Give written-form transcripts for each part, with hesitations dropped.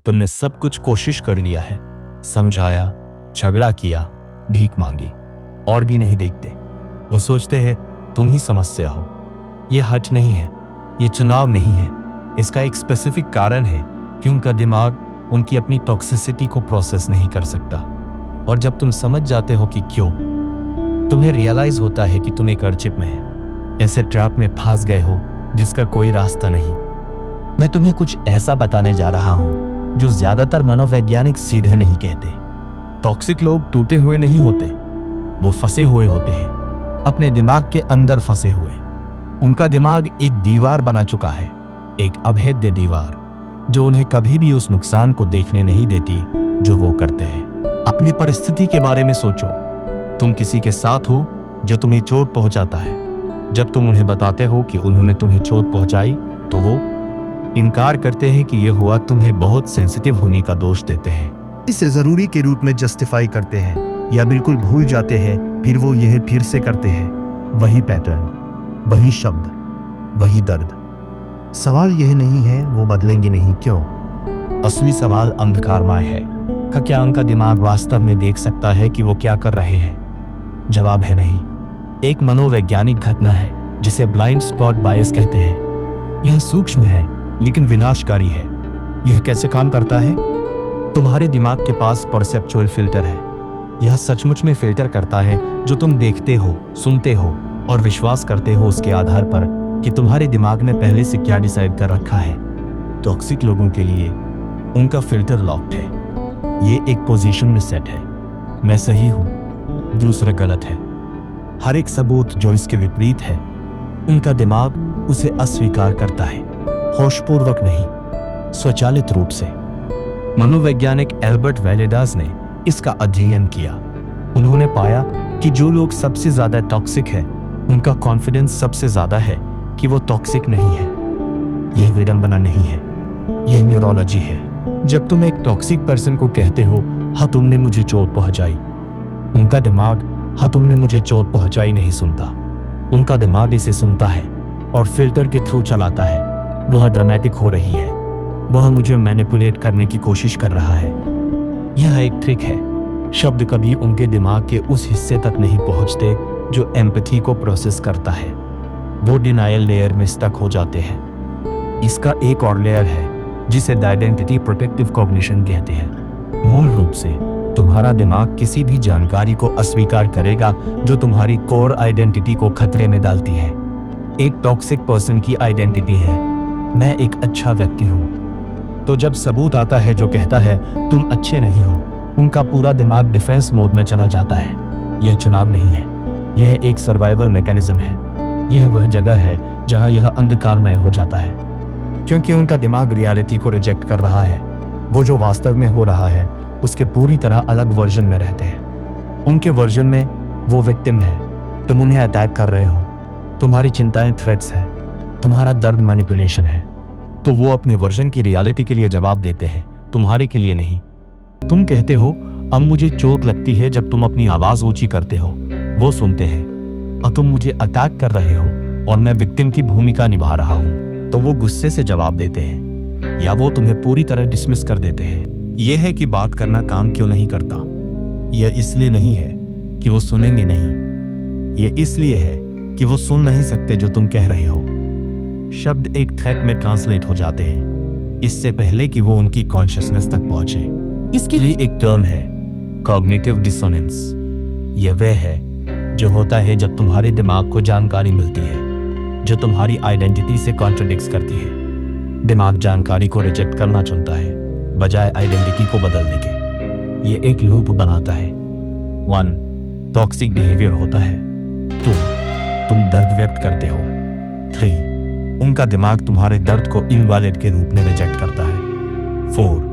तुमने सब कुछ कोशिश कर लिया है, समझाया, झगड़ा किया, भीख मांगी, और भी नहीं देखते। वो सोचते हैं तुम ही समस्या हो। ये हट नहीं है, ये चुनाव नहीं है। इसका एक स्पेसिफिक कारण है कि उनका दिमाग उनकी अपनी टॉक्सिसिटी को प्रोसेस नहीं कर सकता। और जब तुम समझ जाते हो कि क्यों, तुम्हें रियलाइज होता है कि तुम एक अर्चिप में है, ऐसे ट्रैप में फंस गए हो जिसका कोई रास्ता नहीं। मैं तुम्हें कुछ ऐसा बताने जा रहा हूं जो ज्यादातर मनोवैज्ञानिक सीधे नहीं कहते। टॉक्सिक लोग टूटे हुए नहीं होते, वो फंसे हुए होते हैं, अपने दिमाग के अंदर फंसे हुए। उनका दिमाग एक दीवार बना चुका है, एक अभेद्य दीवार जो उन्हें कभी भी उस नुकसान को देखने नहीं देती जो वो करते हैं। अपनी परिस्थिति के बारे में सोचो। तुम किसी के साथ हो जो तुम्हें चोट पहुंचाता है। जब तुम उन्हें बताते हो कि उन्होंने तुम्हें चोट पहुंचाई तो वो इनकार करते हैं कि यह हुआ, तुम्हें बहुत सेंसिटिव होने का दोष देते हैं, इसे जरूरी के रूप में जस्टिफाई करते हैं या बिल्कुल भूल जाते हैं। फिर वो यह फिर से करते हैं, वही पैटर्न, वही शब्द, वही दर्द। सवाल यह नहीं है वो बदलेंगे नहीं, क्यों? असली सवाल अंधकारमय है कि क्या उनका दिमाग वास्तव में देख सकता है कि वो क्या कर रहे हैं? जवाब है नहीं। एक मनोवैज्ञानिक घटना है जिसे ब्लाइंड स्पॉट बायस कहते हैं। यह सूक्ष्म है लेकिन विनाशकारी है। यह कैसे काम करता है? तुम्हारे दिमाग के पास परसेप्चुअल फिल्टर है। यह सचमुच में फिल्टर करता है जो तुम देखते हो, सुनते हो और विश्वास करते हो, उसके आधार पर कि तुम्हारे दिमाग ने पहले से क्या डिसाइड कर रखा है। टॉक्सिक लोगों के लिए उनका फिल्टर लॉक्ड है। ये एक पोजीशन में सेट है, मैं सही हूं, दूसरा गलत है। हर एक सबूत जो इसके विपरीत है, उनका दिमाग उसे अस्वीकार करता है, होशपूर्वक नहीं, स्वचालित रूप से। मनोवैज्ञानिक एल्बर्ट वैलेडास ने इसका अध्ययन किया। उन्होंने पाया कि जो लोग सबसे ज्यादा टॉक्सिक है, उनका कॉन्फिडेंस सबसे ज्यादा है कि वो टॉक्सिक नहीं है। यह विडंबना नहीं है, यह न्यूरोलॉजी है। जब तुम एक टॉक्सिक पर्सन को कहते हो हाँ तुमने मुझे चोट पहुंचाई, उनका दिमाग हाँ तुमने मुझे चोट पहुंचाई नहीं सुनता। उनका दिमाग इसे सुनता है और फिल्टर के थ्रू चलाता है। वह ड्रामेटिक हो रही है, वह मुझे मैनिपुलेट करने की कोशिश कर रहा है। यह एक ट्रिक है। शब्द कभी उनके दिमाग के उस हिस्से तक नहीं पहुंचते जो एम्पैथी को प्रोसेस करता है। वो डिनायल लेयर में स्टक हो जाते हैं। इसका एक और लेयर है जिसे आइडेंटिटी प्रोटेक्टिव कॉग्निशन कहते हैं। मूल रूप से तुम्हारा दिमाग किसी भी जानकारी को अस्वीकार करेगा जो तुम्हारी कोर आइडेंटिटी को खतरे में डालती है। एक टॉक्सिक पर्सन की आइडेंटिटी है मैं एक अच्छा व्यक्ति हूं। तो जब सबूत आता है जो कहता है तुम अच्छे नहीं हो, उनका पूरा दिमाग डिफेंस मोड में चला जाता है। यह चुनाव नहीं है, यह एक सर्वाइवल मैकेनिज्म है। यह वह जगह है जहां यह अंधकारमय हो जाता है, क्योंकि उनका दिमाग रियलिटी को रिजेक्ट कर रहा है। वो जो वास्तव में हो रहा है उसके पूरी तरह अलग वर्जन में रहते हैं। उनके वर्जन में वो विक्टिम है, तुम उन्हें अटैक कर रहे हो, तुम्हारी चिंताएं थ्रेट्स है, तुम्हारा दर्द मैनिपुलेशन है। तो वो अपने वर्जन की रियलिटी के लिए जवाब देते हैं, तुम्हारे के लिए नहीं। तुम कहते हो अब मुझे चोट लगती है जब तुम अपनी आवाज ऊंची करते हो, वो सुनते हैं। और तुम मुझे अटैक कर रहे हो और मैं विक्टिम की भूमिका निभा रहा हूं, तो वो गुस्से से जवाब देते हैं या वो तुम्हें पूरी तरह डिसमिस कर देते हैं। यह है कि बात करना काम क्यों नहीं करता। यह इसलिए नहीं है कि वो सुनेंगे नहीं, यह इसलिए है कि वो सुन नहीं सकते जो तुम कह रहे हो। शब्द एक थ्रेट में ट्रांसलेट हो जाते हैं इससे पहले कि वो उनकी कॉन्शियसनेस तक पहुंचे। इसके लिए एक टर्म है कॉग्निटिव डिसोनेंस। यह वह है जो होता है जब तुम्हारे दिमाग को जानकारी मिलती है जो तुम्हारी आइडेंटिटी से कॉन्ट्रडिक्ट करती है। दिमाग जानकारी को रिजेक्ट करना चुनता है बजाय आइडेंटिटी को बदलने के। ये एक लूप बनाता है। 1 टॉक्सिक बिहेवियर होता है। 2 तुम दर्द व्यक्त करते हो। 3 उनका दिमाग तुम्हारे दर्द को इनवैलिड के रूप में रिजेक्ट करता है। 4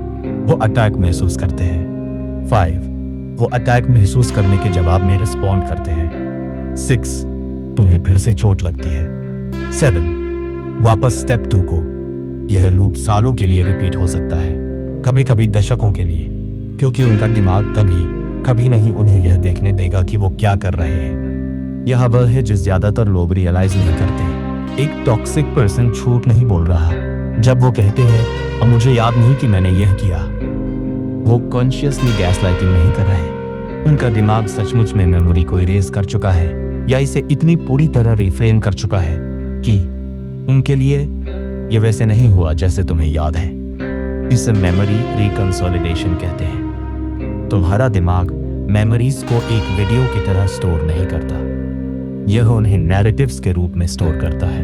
वो अटैक महसूस करते हैं। 5 वो अटैक महसूस करने के जवाब में रिस्पॉन्ड करते हैं। 6 तुम्हें फिर से चोट लगती है। 7 वापस स्टेप 2 को। यह लूप सालों के लिए रिपीट हो सकता है, कभी कभी दशकों के लिए, क्योंकि उनका दिमाग कभी नहीं उन्हें यह देखने देगा कि वो क्या कर रहे हैं। यह वह है जो ज्यादातर लोग रियलाइज नहीं करते। एक टॉक्सिक पर्सन झूठ नहीं बोल रहा जब वो कहते हैं और मुझे याद नहीं कि मैंने यह किया। वो कॉन्शियसली गैसलाइटिंग नहीं कर रहे। उनका दिमाग सचमुच में मेमोरी को इरेज कर चुका है या इसे इतनी पूरी तरह रिफ्रेम कर चुका है कि उनके लिए ये वैसे नहीं हुआ जैसे तुम्हें याद है। इसे मेमोरी रिकंसोलिडेशन कहते हैं। तुम्हारा दिमाग मेमोरीज को एक वीडियो की तरह स्टोर नहीं करता, यह उन्हें नैरेटिव्स के रूप में स्टोर करता है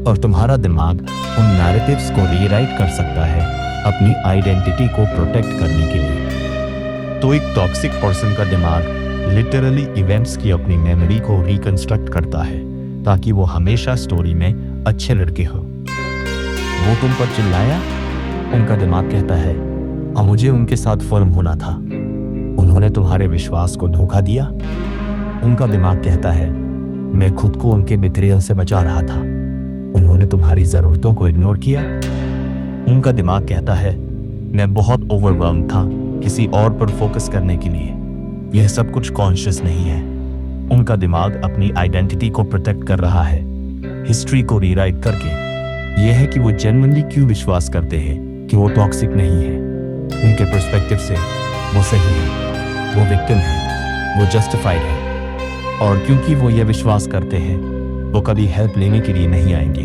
और तुम्हारा दिमाग उन नैरेटिव्स को रीराइट कर सकता है अपनी आइडेंटिटी को प्रोटेक्ट करने के लिए। तो एक टॉक्सिक पर्सन का दिमाग लिटरली इवेंट्स की अपनी मेमोरी को रिकंस्ट्रक्ट करता है ताकि वो हमेशा स्टोरी में अच्छे लड़के हो। वो तुम पर चिल्लाया, उनका दिमाग कहता है और मुझे उनके साथ फर्म होना था, उन्होंने तुम्हारे विश्वास को धोखा दिया। उनका दिमाग कहता है मैं खुद को उनके बित्रियल से बचा रहा था, उन्होंने तुम्हारी जरूरतों को इग्नोर किया। उनका दिमाग कहता है मैं बहुत ओवरवेल्म था किसी और पर फोकस करने के लिए। यह सब कुछ कॉन्शियस नहीं है। उनका दिमाग अपनी आइडेंटिटी को प्रोटेक्ट कर रहा है, हिस्ट्री को रीराइट करके। यह है कि वो जेन्युइनली क्यों विश्वास करते हैं कि वो टॉक्सिक नहीं है। उनके पर्सपेक्टिव से वो सही है, वो विक्टिम है, वो जस्टिफाइड है। और क्योंकि वो ये विश्वास करते हैं, वो कभी हेल्प लेने के लिए नहीं आएंगे,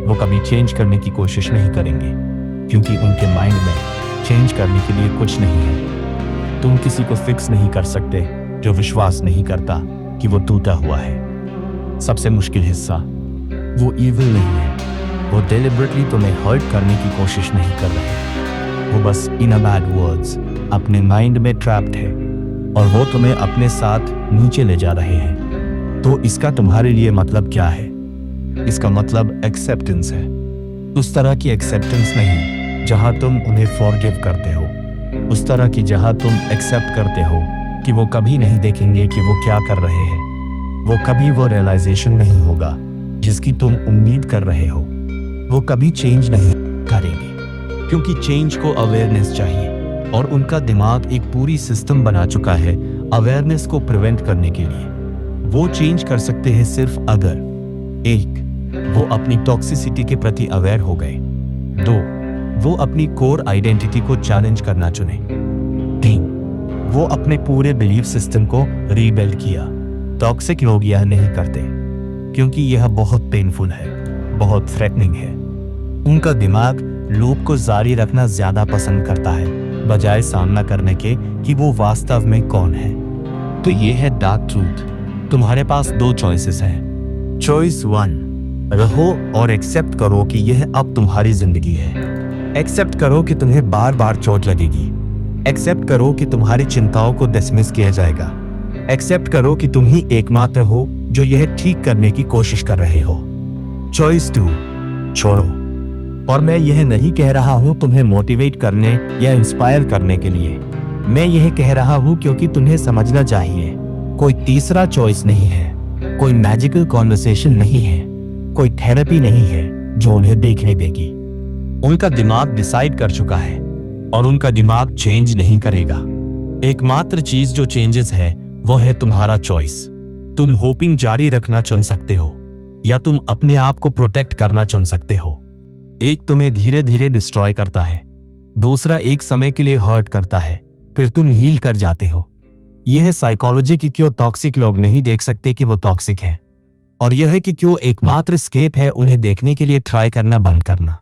वो कभी चेंज करने की कोशिश नहीं करेंगे, क्योंकि उनके माइंड में चेंज करने के लिए कुछ नहीं है। तुम किसी को फिक्स नहीं कर सकते जो विश्वास नहीं करता कि वो टूटा हुआ है। सबसे मुश्किल हिस्सा, वो इविल नहीं है, वो डिलिबरेटली तुम्हें हर्ट करने की कोशिश नहीं कर रहे। वो बस इन अ बैड वर्ड्स अपने माइंड में ट्रैप्ड है और वो तुम्हें अपने साथ नीचे ले जा रहे हैं। तो इसका तुम्हारे लिए मतलब क्या है? इसका मतलब एक्सेप्टेंस है। उस तरह की एक्सेप्टेंस नहीं जहां तुम उन्हें फॉरगिव करते हो, उस तरह की जहां तुम एक्सेप्ट करते हो कि वो कभी नहीं देखेंगे कि वो क्या कर रहे हैं। वो कभी वो रियलाइजेशन नहीं होगा जिसकी तुम उम्मीद कर रहे हो। वो कभी चेंज नहीं करेंगे क्योंकि चेंज को अवेयरनेस चाहिए और उनका दिमाग एक पूरी सिस्टम बना चुका है अवेयरनेस को प्रिवेंट करने के लिए। वो चेंज कर सकते हैं सिर्फ अगर 1. वो अपनी टॉक्सिसिटी के प्रति अवेयर हो गए। 2. वो अपनी कोर आइडेंटिटी को चैलेंज करना चुने। 3. वो अपने पूरे बिलीफ सिस्टम को रीबिल्ड किया। टॉक्सिक लोग यह नहीं करते क्योंकि यह बहुत पेनफुल है, बहुत थ्रेटनिंग है। उनका दिमाग लूप को जारी रखना ज्यादा पसंद करता है बजाय सामना करने के कि वो वास्तव में कौन है। तो ये है डार्क ट्रूथ। तुम्हारे पास 2 चॉइसेस हैं। चॉइस 1, रहो और एक्सेप्ट करो कि यह अब तुम्हारी जिंदगी है। एक्सेप्ट करो कि तुम्हें बार बार चोट लगेगी। एक्सेप्ट करो कि तुम्हारी चिंताओं को डिसमिस किया जाएगा। एक्सेप्ट करो कि तुम ही एकमात्र हो जो यह ठीक करने की कोशिश कर रहे हो। चॉइस 2, छोड़ो। और मैं यह नहीं कह रहा हूं तुम्हें मोटिवेट करने या इंस्पायर करने के लिए। मैं यह कह रहा हूं क्योंकि तुम्हें समझना चाहिए कोई तीसरा चॉइस नहीं है, कोई मैजिकल कॉन्वर्सेशन नहीं है, कोई थेरेपी नहीं है जो उन्हें देखने देगी। उनका दिमाग डिसाइड कर चुका है और उनका दिमाग चेंज नहीं करेगा। एकमात्र चीज जो चेंजेस है वो है तुम्हारा चॉइस। तुम होपिंग जारी रखना चुन सकते हो या तुम अपने आप को प्रोटेक्ट करना चुन सकते हो। एक तुम्हें धीरे धीरे डिस्ट्रॉय करता है, दूसरा एक समय के लिए हर्ट करता है, फिर तुम हील कर जाते हो। यह है साइकोलॉजी की क्यों टॉक्सिक लोग नहीं देख सकते कि वो टॉक्सिक है, और यह है कि क्यों एकमात्र एस्केप है उन्हें देखने के लिए ट्राई करना बंद करना।